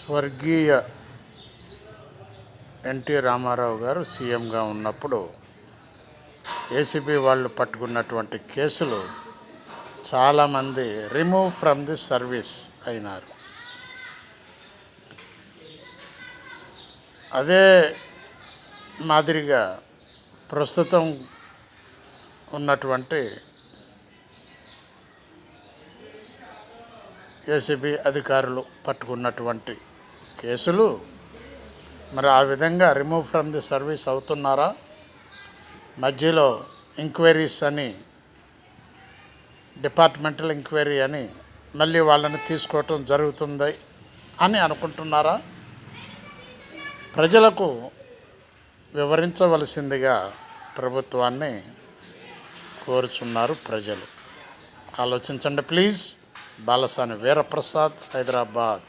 స్వర్గీయ ఎన్టీ రామారావు గారు సీఎంగా ఉన్నప్పుడు ఏసీబీ వాళ్ళు పట్టుకున్నటువంటి కేసులు చాలామంది రిమూవ్ ఫ్రమ్ ది సర్వీస్ అయినారు. అదే మాదిరిగా ప్రస్తుతం ఉన్నటువంటి ఏసీబీ అధికారులు పట్టుకున్నటువంటి కేసులు మరి ఆ విధంగా రిమూవ్ ఫ్రమ్ ది సర్వీస్ అవుతున్నారా? మధ్యలో ఎంక్వైరీస్ అని, డిపార్ట్మెంటల్ ఎంక్వైరీ అని మళ్ళీ వాళ్ళని తీసుకోవటం జరుగుతుంది అని అనుకుంటున్నారా? ప్రజలకు వివరించవలసిందిగా ప్రభుత్వాన్ని కోరుచున్నారు ప్రజలు. ఆలోచించండి ప్లీజ్. బాలసాని వీరప్రసాద్, హైదరాబాద్.